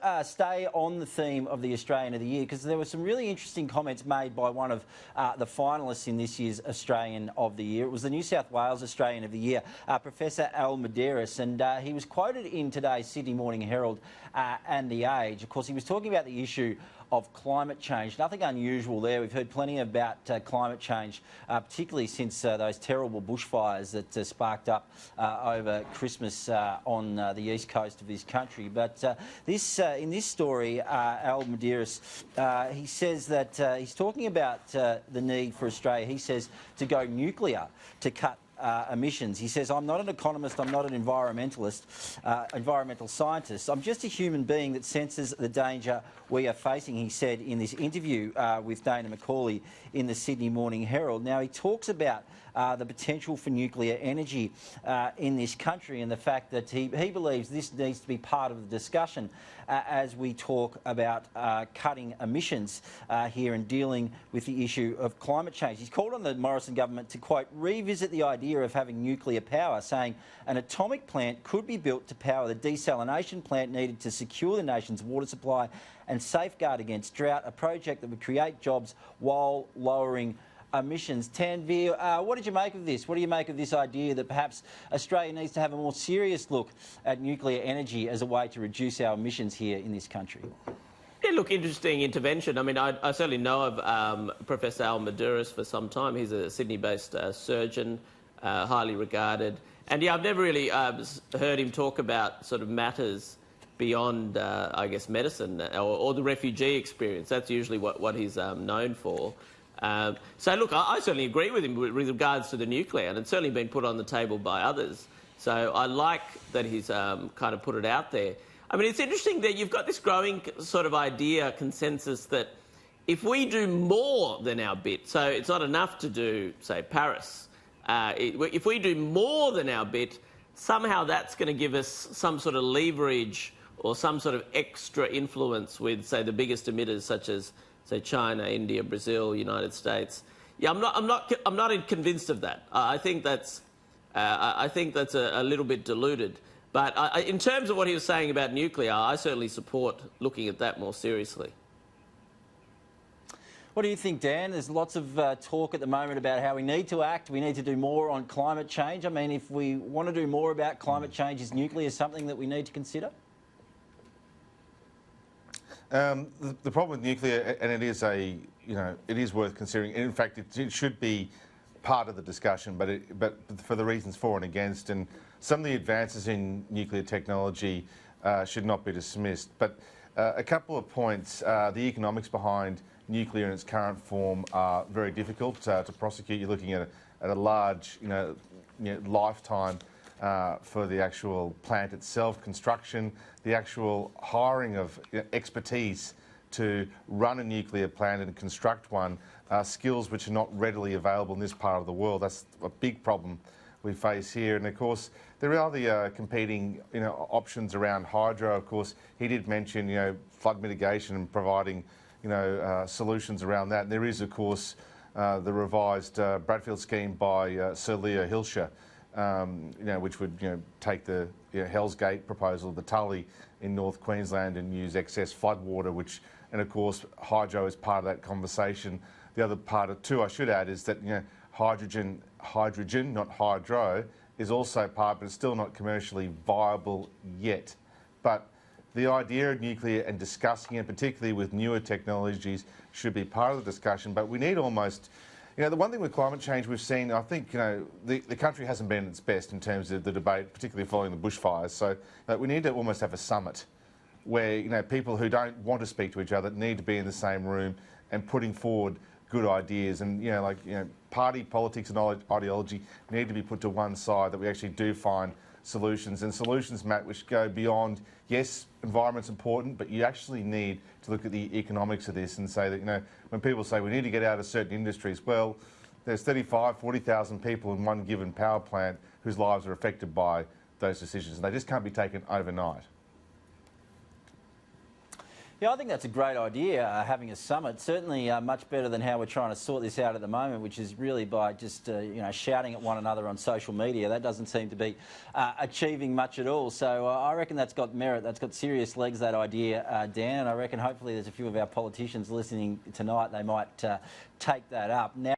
to stay on the theme of the Australian of the Year, because there were some really interesting comments made by one of the finalists in this year's Australian of the Year. It was the New South Wales Australian of the Year, Professor Al Muderis, and he was quoted in today's Sydney Morning Herald and The Age. Of course, he was talking about the issue of climate change. Nothing unusual there. We've heard plenty about climate change, particularly since those terrible bushfires that sparked up over Christmas on the east coast of this country. But in this story, Al Muderis, he says that he's talking about the need for Australia, he says, to go nuclear to cut emissions. He says, I'm not an economist, I'm not an environmental scientist, I'm just a human being that senses the danger we are facing, he said in this interview with Dana McCauley in the Sydney Morning Herald. Now, he talks about the potential for nuclear energy in this country, and the fact that he believes this needs to be part of the discussion as we talk about cutting emissions here and dealing with the issue of climate change. He's called on the Morrison government to, quote, revisit the idea of having nuclear power, saying an atomic plant could be built to power the desalination plant needed to secure the nation's water supply and safeguard against drought, a project that would create jobs while lowering emissions. Tanveer, what did you make of this? What do you make of this idea that perhaps Australia needs to have a more serious look at nuclear energy as a way to reduce our emissions here in this country? Yeah, look, interesting intervention. I mean, I certainly know of Professor Al Muderis for some time. He's a Sydney-based surgeon, highly regarded. And, yeah, I've never really heard him talk about sort of matters beyond, I guess, medicine or the refugee experience. That's usually what he's known for. So, look, I certainly agree with him with regards to the nuclear, and it's certainly been put on the table by others. So I like that he's kind of put it out there. I mean, it's interesting that you've got this growing sort of idea, consensus, that if we do more than our bit, so it's not enough to do, say, Paris, if we do more than our bit, somehow that's going to give us some sort of leverage or some sort of extra influence with, say, the biggest emitters such as, say, China, India, Brazil, United States. Yeah, I'm not convinced of that. I think that's a little bit diluted. But in terms of what he was saying about nuclear, I certainly support looking at that more seriously. What do you think, Dan? There's lots of talk at the moment about how we need to act, we need to do more on climate change. I mean, if we want to do more about climate change, is nuclear something that we need to consider? The problem with nuclear, and it is worth considering. In fact, it should be part of the discussion, but for the reasons for and against, and some of the advances in nuclear technology should not be dismissed. But a couple of points: the economics behind nuclear in its current form are very difficult to prosecute. You're looking at a large, lifetime for the actual plant itself, construction, the actual hiring of expertise to run a nuclear plant and construct one, skills which are not readily available in this part of the world. That's a big problem we face here. And of course, there are the competing options around hydro. Of course, he did mention flood mitigation and providing solutions around that. And there is, of course, the revised Bradfield scheme by Sir Leo Hilscher, which would take the Hell's Gate proposal of the Tully in North Queensland and use excess floodwater, and of course hydro is part of that conversation. The other part too, I should add, is that hydrogen, not hydro, is also part, but it's still not commercially viable yet. But the idea of nuclear and discussing it, particularly with newer technologies, should be part of the discussion. But we need almost, the one thing with climate change we've seen, I think, the country hasn't been at its best in terms of the debate, particularly following the bushfires. So we need to almost have a summit where, people who don't want to speak to each other need to be in the same room and putting forward good ideas. And, party politics and ideology need to be put to one side, that we actually do find solutions. And solutions, Matt, which go beyond, yes, environment's important, but you actually need to look at the economics of this and say that, when people say we need to get out of certain industries, well, there's 35, 40,000 people in one given power plant whose lives are affected by those decisions, and they just can't be taken overnight. Yeah, I think that's a great idea, having a summit. Certainly much better than how we're trying to sort this out at the moment, which is really by just shouting at one another on social media. That doesn't seem to be achieving much at all. So I reckon that's got merit, that's got serious legs, that idea, Dan, and I reckon hopefully there's a few of our politicians listening tonight, they might take that up. Now,